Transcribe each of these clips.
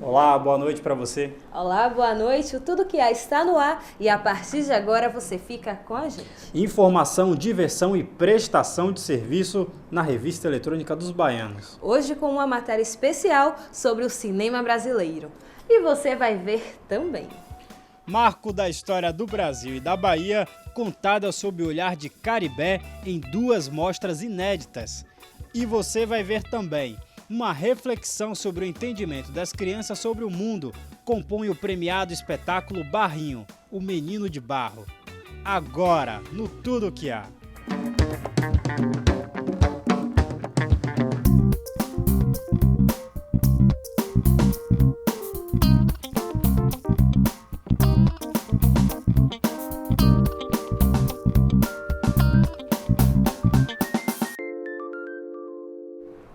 Olá, boa noite para você. Olá, boa noite. O Tudo Que Há está no ar e a partir de agora você fica com a gente. Informação, diversão e prestação de serviço na Revista Eletrônica dos Baianos. Hoje com uma matéria especial sobre o cinema brasileiro. E você vai ver também. Marco da história do Brasil e da Bahia, contada sob o olhar de Caribé em 2 mostras inéditas. E você vai ver também uma reflexão sobre o entendimento das crianças sobre o mundo, compõe o premiado espetáculo Barrinho, o Menino de Barro. Agora, no Tudo Que Há.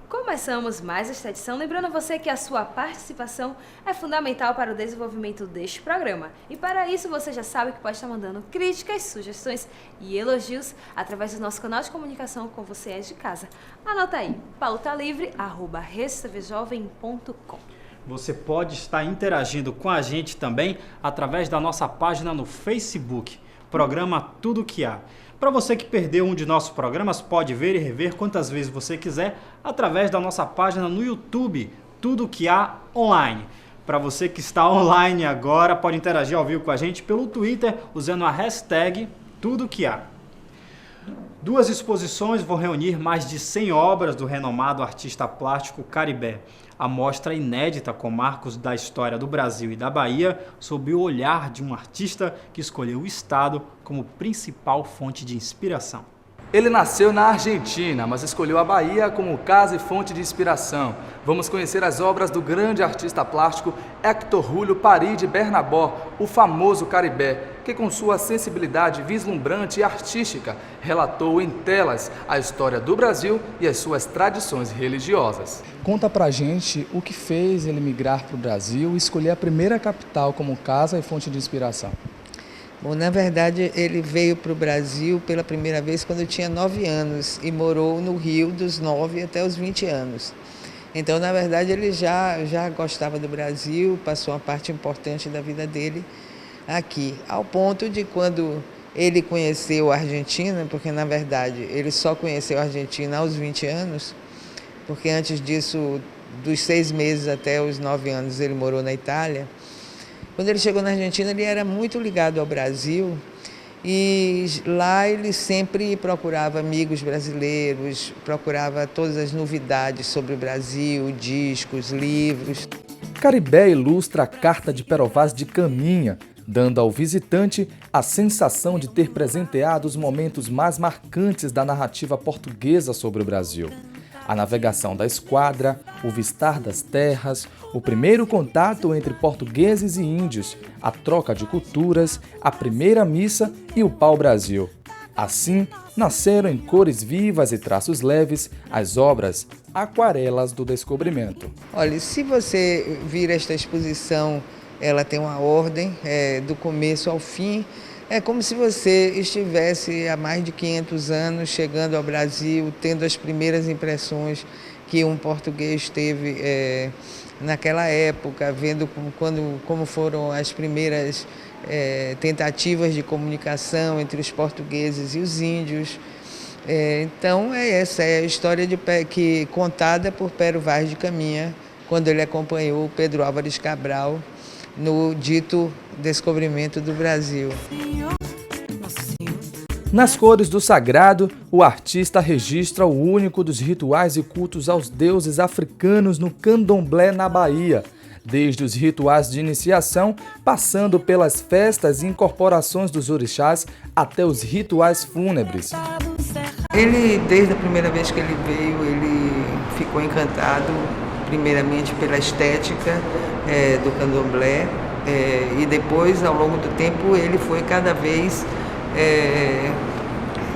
Começamos mais esta edição, lembrando a você que a sua participação é fundamental para o desenvolvimento deste programa. E para isso você já sabe que pode estar mandando críticas, sugestões e elogios através do nosso canal de comunicação com você é de casa. Anota aí, pautalivre@restavejovem.com. Você pode estar interagindo com a gente também através da nossa página no Facebook, programa Tudo Que Há. Para você que perdeu um de nossos programas, pode ver e rever quantas vezes você quiser através da nossa página no YouTube, Tudo Que Há Online. Para você que está online agora, pode interagir ao vivo com a gente pelo Twitter usando a hashtag Tudo Que Há. 2 exposições vão reunir mais de 100 obras do renomado artista plástico Caribé. A mostra inédita com marcos da história do Brasil e da Bahia, sob o olhar de um artista que escolheu o estado como principal fonte de inspiração. Ele nasceu na Argentina, mas escolheu a Bahia como casa e fonte de inspiração. Vamos conhecer as obras do grande artista plástico Héctor Julio Paride Bernabó, o famoso Caribé, que com sua sensibilidade vislumbrante e artística relatou em telas a história do Brasil e as suas tradições religiosas. Conta pra gente o que fez ele migrar para o Brasil e escolher a primeira capital como casa e fonte de inspiração. Bom, na verdade, ele veio para o Brasil pela primeira vez quando eu tinha 9 anos e morou no Rio dos 9 até os 20 anos. Então, na verdade, ele já gostava do Brasil, passou uma parte importante da vida dele aqui. Ao ponto de quando ele conheceu a Argentina, porque, na verdade, ele só conheceu a Argentina aos 20 anos, porque antes disso, dos 6 meses até os 9 anos, ele morou na Itália. Quando ele chegou na Argentina, ele era muito ligado ao Brasil e lá ele sempre procurava amigos brasileiros, procurava todas as novidades sobre o Brasil, discos, livros. Caribé ilustra a carta de Perovaz de Caminha, dando ao visitante a sensação de ter presenteado os momentos mais marcantes da narrativa portuguesa sobre o Brasil. A navegação da esquadra, o vistar das terras, o primeiro contato entre portugueses e índios, a troca de culturas, a primeira missa e o pau-brasil. Assim, nasceram em cores vivas e traços leves as obras Aquarelas do Descobrimento. Olha, se você vir esta exposição, ela tem uma ordem do começo ao fim. É como se você estivesse há mais de 500 anos chegando ao Brasil, tendo as primeiras impressões que um português teve naquela época, vendo como foram as primeiras tentativas de comunicação entre os portugueses e os índios. Então, essa é a história contada por Pero Vaz de Caminha, quando ele acompanhou Pedro Álvares Cabral no dito descobrimento do Brasil. Nas cores do sagrado, o artista registra o único dos rituais e cultos aos deuses africanos no candomblé na Bahia, desde os rituais de iniciação, passando pelas festas e incorporações dos orixás até os rituais fúnebres. Ele, desde a primeira vez que ele veio, ele ficou encantado, primeiramente pela estética do candomblé, e depois, ao longo do tempo, ele foi cada vez,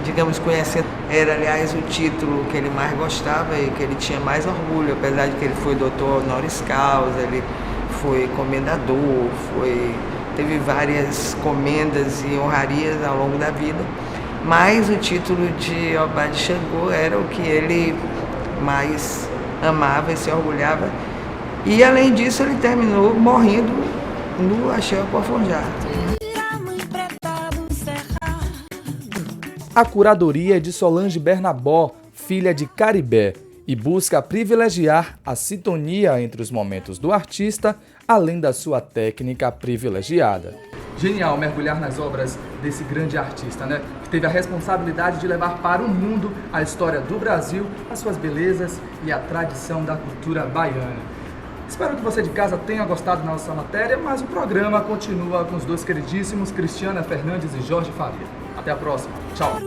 digamos, conhecendo. Era, aliás, o título que ele mais gostava e que ele tinha mais orgulho, apesar de que ele foi doutor honoris causa, ele foi comendador, teve várias comendas e honrarias ao longo da vida, mas o título de Obá de Xangô era o que ele mais amava e se orgulhava. E, além disso, ele terminou morrendo no Axé Pofongá. A curadoria é de Solange Bernabó, filha de Caribé, e busca privilegiar a sintonia entre os momentos do artista, além da sua técnica privilegiada. Genial mergulhar nas obras desse grande artista, né? Que teve a responsabilidade de levar para o mundo a história do Brasil, as suas belezas e a tradição da cultura baiana. Espero que você de casa tenha gostado da nossa matéria, mas o programa continua com os dois queridíssimos Cristiana Fernandes e Jorge Faria. Até a próxima. Tchau.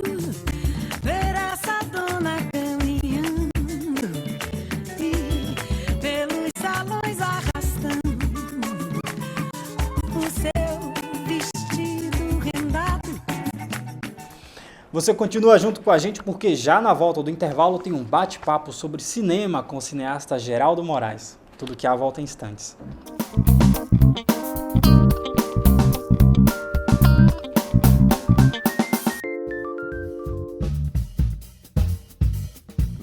Você continua junto com a gente porque já na volta do intervalo tem um bate-papo sobre cinema com o cineasta Geraldo Moraes. Tudo que há volta em instantes.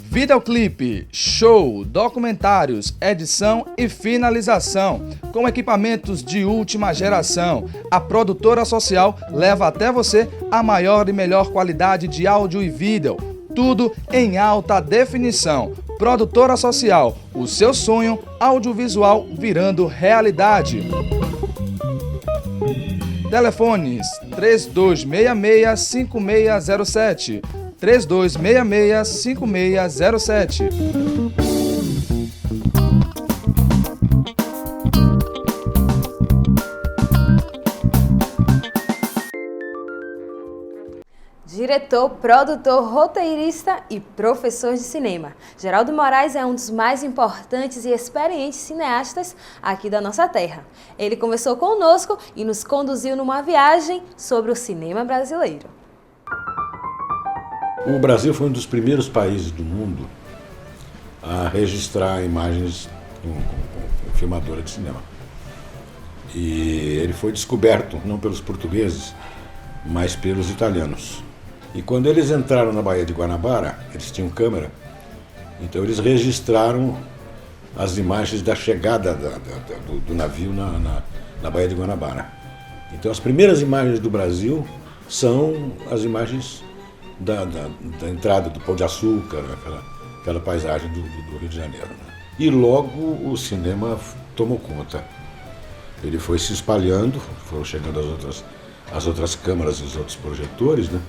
Videoclipe, show, documentários, edição e finalização. Com equipamentos de última geração, a Produtora Social leva até você a maior e melhor qualidade de áudio e vídeo. Tudo em alta definição. Produtora Social, o seu sonho audiovisual virando realidade. Telefones 3266-5607, 3266-5607. Diretor, produtor, roteirista e professor de cinema. Geraldo Moraes é um dos mais importantes e experientes cineastas aqui da nossa terra. Ele conversou conosco e nos conduziu numa viagem sobre o cinema brasileiro. O Brasil foi um dos primeiros países do mundo a registrar imagens com filmadora de cinema. E ele foi descoberto não pelos portugueses, mas pelos italianos. E quando eles entraram na Baía de Guanabara, eles tinham câmera, então eles registraram as imagens da chegada do navio na Baía de Guanabara. Então as primeiras imagens do Brasil são as imagens da entrada do Pão de Açúcar, aquela paisagem do Rio de Janeiro. Né? E logo o cinema tomou conta. Ele foi se espalhando, foram chegando as outras câmaras e os outros projetores, né?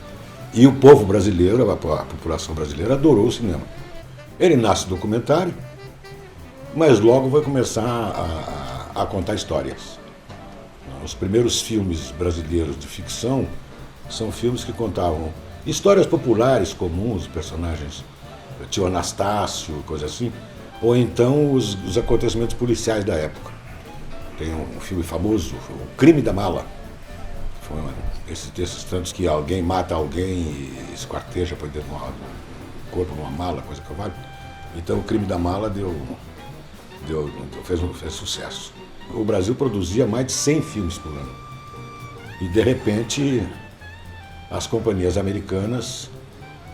E o povo brasileiro, a população brasileira, adorou o cinema. Ele nasce documentário, mas logo vai começar a contar histórias. Os primeiros filmes brasileiros de ficção são filmes que contavam histórias populares comuns, personagens, tio Anastácio, coisa assim, ou então os acontecimentos policiais da época. Tem um filme famoso, O Crime da Mala. Foi esses tantos que alguém mata alguém e esquarteja por dentro do corpo numa mala, coisa que vale. Então O Crime da Mala fez sucesso. O Brasil produzia mais de 100 filmes por ano. E de repente as companhias americanas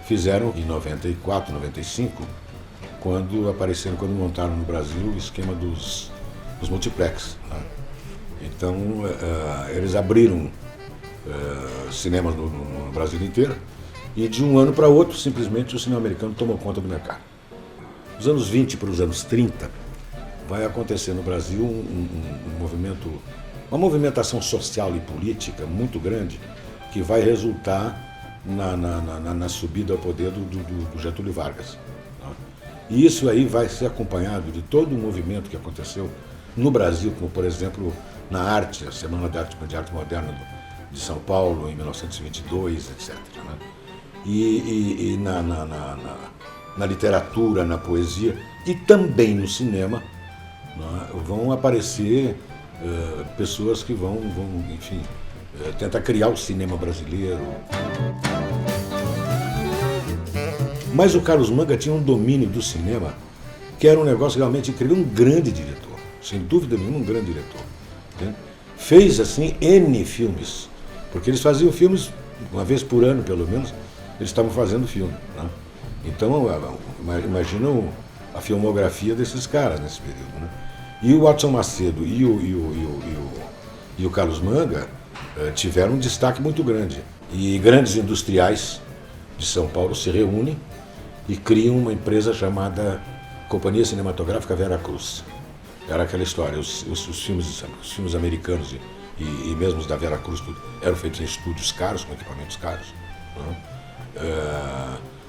fizeram em 94, 95, quando montaram no Brasil o esquema dos multiplex. Né? Então eles abriram cinemas no Brasil inteiro e de um ano para outro simplesmente o cinema americano tomou conta do mercado. Dos anos 20 para os anos 30 vai acontecer no Brasil um movimento, uma movimentação social e política muito grande que vai resultar na subida ao poder do Getúlio Vargas. Né? E isso aí vai ser acompanhado de todo um movimento que aconteceu no Brasil, como por exemplo na arte, a Semana de Arte Moderna de São Paulo, em 1922, etc. Né? E na literatura, na poesia e também no cinema, né, vão aparecer pessoas que vão enfim, tentar criar o cinema brasileiro. Mas o Carlos Manga tinha um domínio do cinema que era um negócio realmente incrível, um grande diretor, sem dúvida nenhuma, um grande diretor. Entende? Fez, assim, N filmes. Porque eles faziam filmes, uma vez por ano, pelo menos, eles estavam fazendo filme. Né? Então, imagina a filmografia desses caras nesse período, né? E o Watson Macedo e o Carlos Manga tiveram um destaque muito grande. E grandes industriais de São Paulo se reúnem e criam uma empresa chamada Companhia Cinematográfica Vera Cruz. Era aquela história, os filmes americanos e mesmo os da Vera Cruz eram feitos em estúdios caros, com equipamentos caros, né?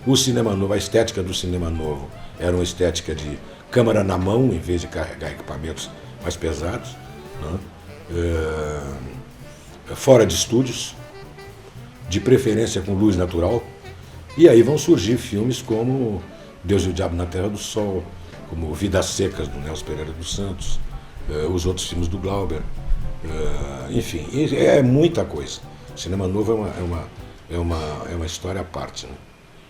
O cinema novo, a estética do cinema novo era uma estética de câmera na mão, em vez de carregar equipamentos mais pesados, né? Fora de estúdios, de preferência com luz natural. E aí vão surgir filmes como Deus e o Diabo na Terra do Sol, como Vidas Secas, do Nelson Pereira dos Santos, os outros filmes do Glauber, enfim, é muita coisa. O cinema novo é uma história à parte, né?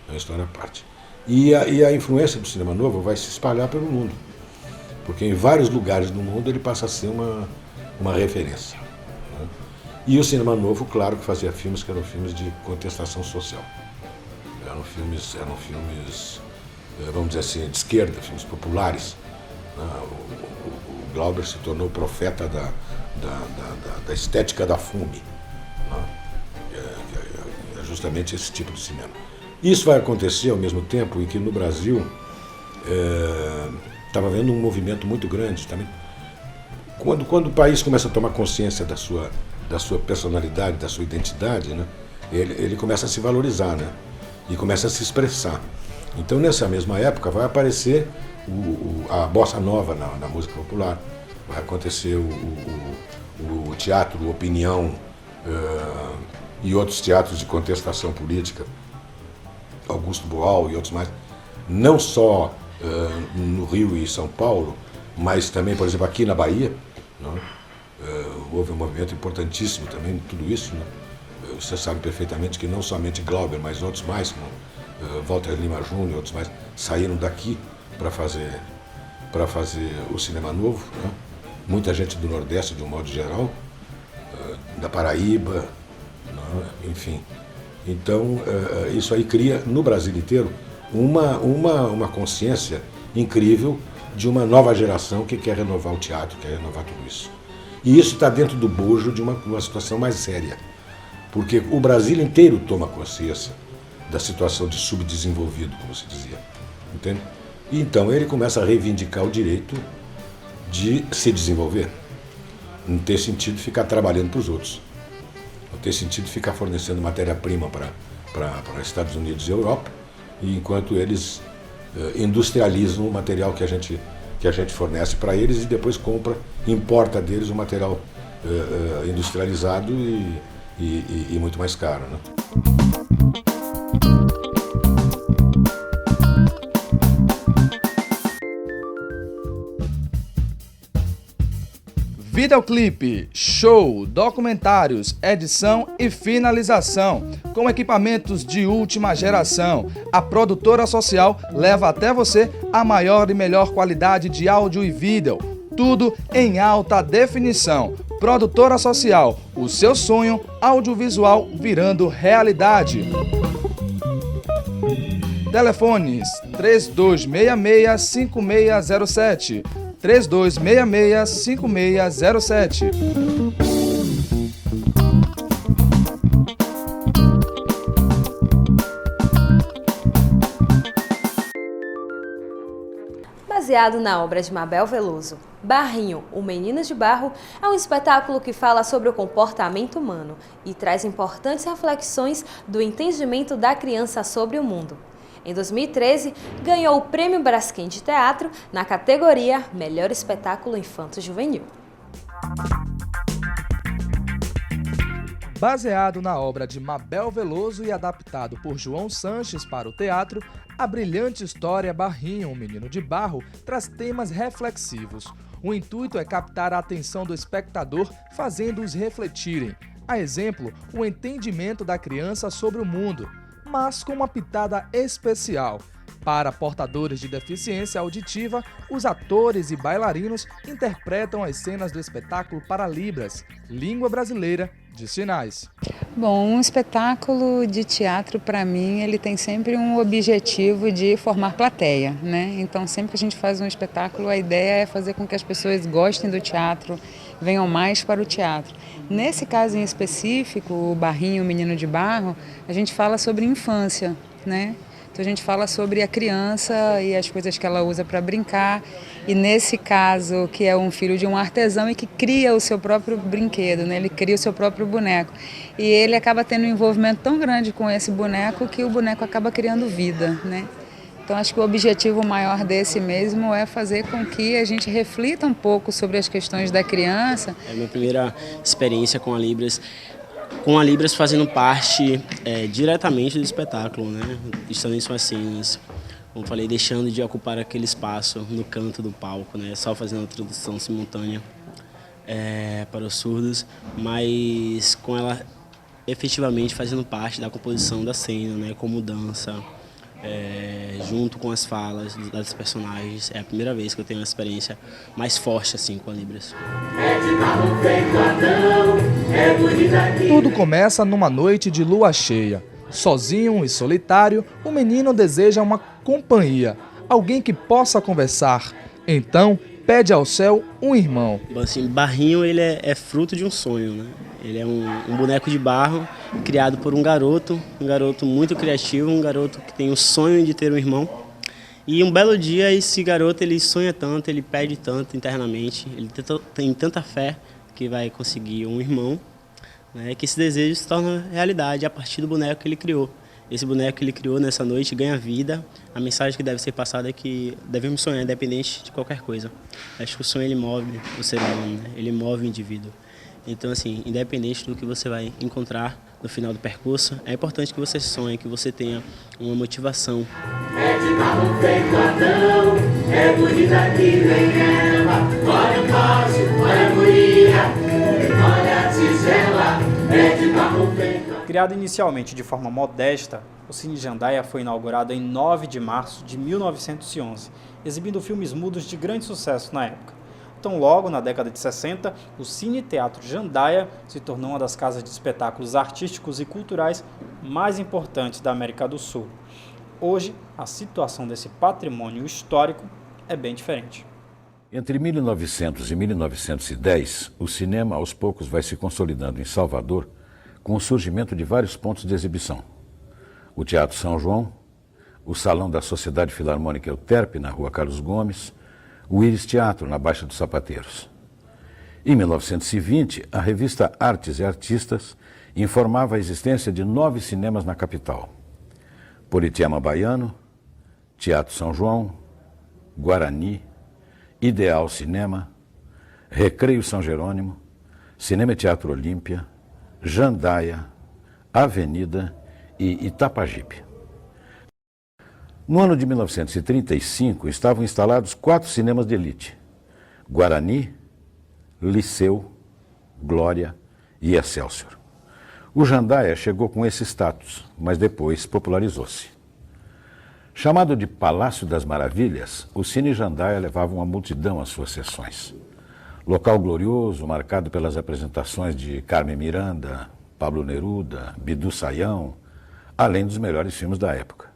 É uma história à parte. E a influência do cinema novo vai se espalhar pelo mundo, porque em vários lugares do mundo ele passa a ser uma referência, né? E o cinema novo, claro, que fazia filmes que eram filmes de contestação social. Eram filmes, vamos dizer assim, de esquerda, filmes populares. O Glauber se tornou profeta da estética da fome. É justamente esse tipo de cinema. Isso vai acontecer ao mesmo tempo em que no Brasil estava havendo um movimento muito grande também. Quando o país começa a tomar consciência da sua personalidade, da sua identidade, né, ele começa a se valorizar, né, e começa a se expressar. Então, nessa mesma época, vai aparecer a bossa nova na música popular, vai acontecer o teatro Opinião e outros teatros de contestação política, Augusto Boal e outros mais, não só no Rio e São Paulo, mas também, por exemplo, aqui na Bahia, né? Houve um movimento importantíssimo também em tudo isso, né? Você sabe perfeitamente que não somente Glauber, mas outros mais, como Walter Lima Júnior e outros mais, saíram daqui para fazer o cinema novo, né? Muita gente do Nordeste, de um modo geral, da Paraíba, né? Enfim. Então, isso aí cria, no Brasil inteiro, uma consciência incrível de uma nova geração que quer renovar o teatro, quer renovar tudo isso. E isso está dentro do bojo de uma situação mais séria, porque o Brasil inteiro toma consciência da situação de subdesenvolvido, como se dizia, entende? E então ele começa a reivindicar o direito de se desenvolver, não ter sentido ficar trabalhando para os outros, não ter sentido ficar fornecendo matéria-prima para Estados Unidos e Europa, e enquanto eles industrializam o material que a gente fornece para eles e depois importa deles o material industrializado e muito mais caro, né? Videoclipe, show, documentários, edição e finalização. Com equipamentos de última geração, a Produtora Social leva até você a maior e melhor qualidade de áudio e vídeo. Tudo em alta definição. Produtora Social, o seu sonho audiovisual virando realidade. Telefones 3266-5607. 3266-5607. Baseado na obra de Mabel Veloso, Barrinho, o Menino de Barro é um espetáculo que fala sobre o comportamento humano e traz importantes reflexões do entendimento da criança sobre o mundo. Em 2013, ganhou o Prêmio Braskem de Teatro na categoria Melhor Espetáculo Infanto-Juvenil. Baseado na obra de Mabel Veloso e adaptado por João Sanches para o teatro, a brilhante história Barrinho, um Menino de Barro, traz temas reflexivos. O intuito é captar a atenção do espectador, fazendo-os refletirem. A exemplo, o entendimento da criança sobre o mundo, mas com uma pitada especial. Para portadores de deficiência auditiva, os atores e bailarinos interpretam as cenas do espetáculo para Libras, língua brasileira de sinais. Bom, um espetáculo de teatro, para mim, ele tem sempre um objetivo de formar plateia, né? Então, sempre que a gente faz um espetáculo, a ideia é fazer com que as pessoas gostem do teatro, venham mais para o teatro. Nesse caso em específico, o Barrinho, o Menino de Barro, a gente fala sobre infância, né? Então, a gente fala sobre a criança e as coisas que ela usa para brincar. E nesse caso, que é um filho de um artesão e que cria o seu próprio brinquedo, né? Ele cria o seu próprio boneco. E ele acaba tendo um envolvimento tão grande com esse boneco que o boneco acaba criando vida, né? Então, acho que o objetivo maior desse mesmo é fazer com que a gente reflita um pouco sobre as questões da criança. É a minha primeira experiência com a Libras fazendo parte diretamente do espetáculo, né? Estando em suas cenas, como falei, deixando de ocupar aquele espaço no canto do palco, né? Só fazendo a tradução simultânea para os surdos, mas com ela efetivamente fazendo parte da composição da cena, né? Como dança, junto com as falas das personagens. É a primeira vez que eu tenho uma experiência mais forte assim com a Libras. Tudo começa numa noite de lua cheia. Sozinho e solitário, o menino deseja uma companhia, alguém que possa conversar. Então, pede ao céu um irmão. Assim, Barrinho, ele é fruto de um sonho, né? Ele é um boneco de barro criado por um garoto muito criativo, um garoto que tem o sonho de ter um irmão. E um belo dia esse garoto ele sonha tanto, ele pede tanto internamente, ele tem tanta fé que vai conseguir um irmão, né, que esse desejo se torna realidade a partir do boneco que ele criou. Esse boneco que ele criou nessa noite ganha vida. A mensagem que deve ser passada é que devemos sonhar independente de qualquer coisa. Acho que o sonho ele move o ser humano, né? Ele move o indivíduo. Então, assim, independente do que você vai encontrar no final do percurso, é importante que você sonhe, que você tenha uma motivação. É de barro feito Adão, é bonita que nem ela. Olha o fácil, olha a guria, olha a tigela, é de barro feito Adão. Criado inicialmente de forma modesta, o Cine Jandaia foi inaugurado em 9 de março de 1911, exibindo filmes mudos de grande sucesso na época. Então, logo na década de 60, o Cine Teatro Jandaia se tornou uma das casas de espetáculos artísticos e culturais mais importantes da América do Sul. Hoje, a situação desse patrimônio histórico é bem diferente. Entre 1900 e 1910, o cinema aos poucos vai se consolidando em Salvador com o surgimento de vários pontos de exibição. O Teatro São João, o Salão da Sociedade Filarmônica Euterpe, na Rua Carlos Gomes, o Íris Teatro, na Baixa dos Sapateiros. Em 1920, a revista Artes e Artistas informava a existência de 9 cinemas na capital. Politeama Baiano, Teatro São João, Guarani, Ideal Cinema, Recreio São Jerônimo, Cinema e Teatro Olímpia, Jandaia, Avenida e Itapajipe. No ano de 1935, estavam instalados 4 cinemas de elite: Guarani, Liceu, Glória e Excelsior. O Jandaia chegou com esse status, mas depois popularizou-se. Chamado de Palácio das Maravilhas, o Cine Jandaia levava uma multidão às suas sessões. Local glorioso, marcado pelas apresentações de Carmen Miranda, Pablo Neruda, Bidu Sayão, além dos melhores filmes da época.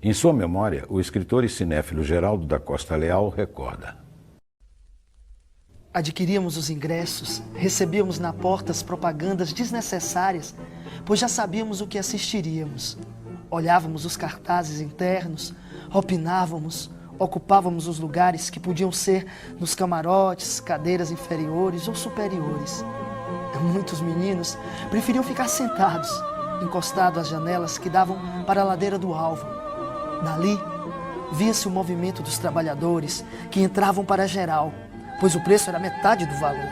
Em sua memória, o escritor e cinéfilo Geraldo da Costa Leal recorda: adquiríamos os ingressos, recebíamos na porta as propagandas desnecessárias, pois já sabíamos o que assistiríamos. Olhávamos os cartazes internos, opinávamos, ocupávamos os lugares que podiam ser nos camarotes, cadeiras inferiores ou superiores. Muitos meninos preferiam ficar sentados, encostados às janelas que davam para a ladeira do Alvo. Dali, via-se o movimento dos trabalhadores que entravam para geral, pois o preço era metade do valor.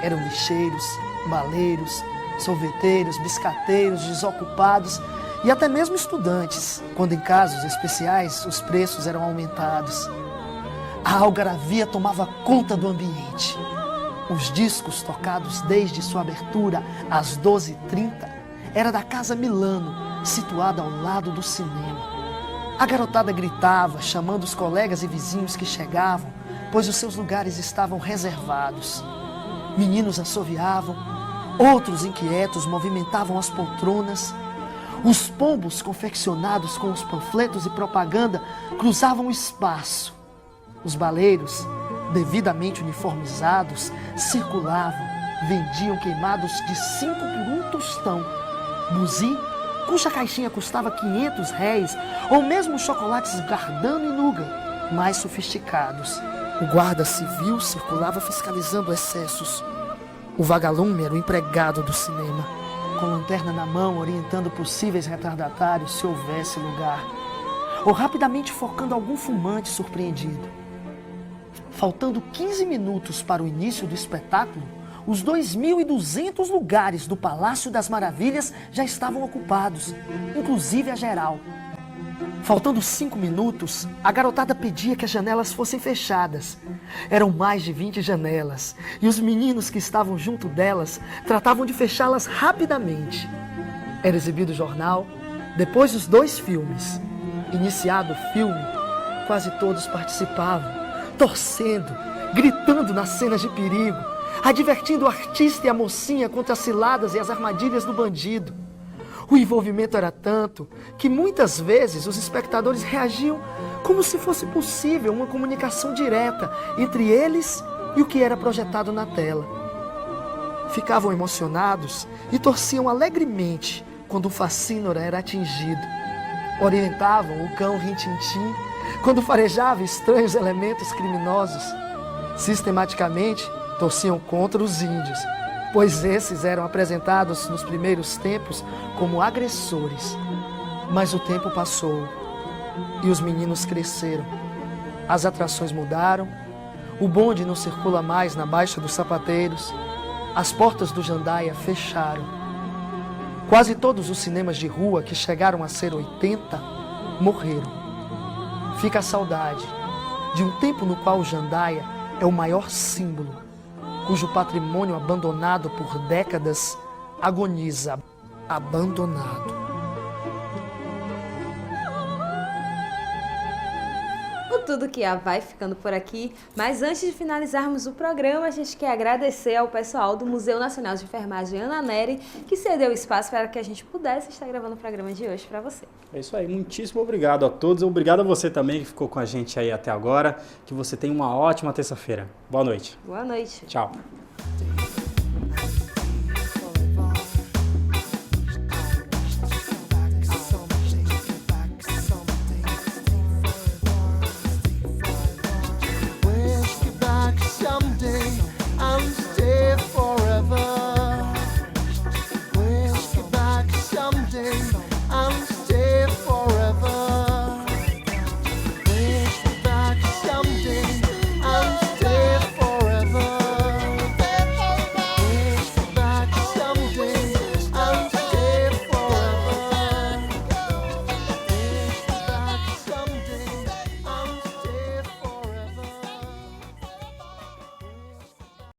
Eram lixeiros, baleiros, sorveteiros, biscateiros, desocupados e até mesmo estudantes, quando em casos especiais os preços eram aumentados. A algaravia tomava conta do ambiente. Os discos tocados desde sua abertura às 12h30 era da Casa Milano, situada ao lado do cinema. A garotada gritava, chamando os colegas e vizinhos que chegavam, pois os seus lugares estavam reservados. Meninos assoviavam, Outros inquietos movimentavam as poltronas. Os pombos confeccionados com os panfletos e propaganda cruzavam o espaço. Os baleiros, devidamente uniformizados, circulavam, vendiam queimados de 5 por 1 tostão. Buzi, cuja caixinha custava 500 réis, ou mesmo chocolates Gardano e Nuga, mais sofisticados. O guarda civil circulava fiscalizando excessos. O vagalume era o empregado do cinema, com lanterna na mão, orientando possíveis retardatários se houvesse lugar, ou rapidamente focando algum fumante surpreendido. Faltando 15 minutos para o início do espetáculo, os 2.200 lugares do Palácio das Maravilhas já estavam ocupados, inclusive a geral. Faltando 5 minutos, a garotada pedia que as janelas fossem fechadas. Eram mais de 20 janelas, e os meninos que estavam junto delas tratavam de fechá-las rapidamente. Era exibido o jornal, depois os 2 filmes. Iniciado o filme, quase todos participavam, torcendo, gritando nas cenas de perigo, advertindo o artista e a mocinha contra as ciladas e as armadilhas do bandido. O envolvimento era tanto que muitas vezes os espectadores reagiam como se fosse possível uma comunicação direta entre eles e o que era projetado na tela. Ficavam emocionados e torciam alegremente quando o facínora era atingido. Orientavam o cão Rin-Tin-Tin quando farejava estranhos elementos criminosos. Sistematicamente, torciam contra os índios, pois esses eram apresentados nos primeiros tempos como agressores. Mas o tempo passou e os meninos cresceram. As atrações mudaram, o bonde não circula mais na Baixa dos Sapateiros, as portas do Jandaia fecharam. Quase todos os cinemas de rua, que chegaram a ser 80, morreram. Fica a saudade de um tempo no qual o Jandaia é o maior símbolo, cujo patrimônio abandonado por décadas agoniza, abandonado. O Tudo Que Há vai ficando por aqui, mas antes de finalizarmos o programa, a gente quer agradecer ao pessoal do Museu Nacional de Enfermagem Ana Nery, que cedeu espaço para que a gente pudesse estar gravando o programa de hoje para você. É isso aí, muitíssimo obrigado a todos, obrigado a você também que ficou com a gente aí até agora, que você tenha uma ótima terça-feira. Boa noite. Boa noite. Tchau.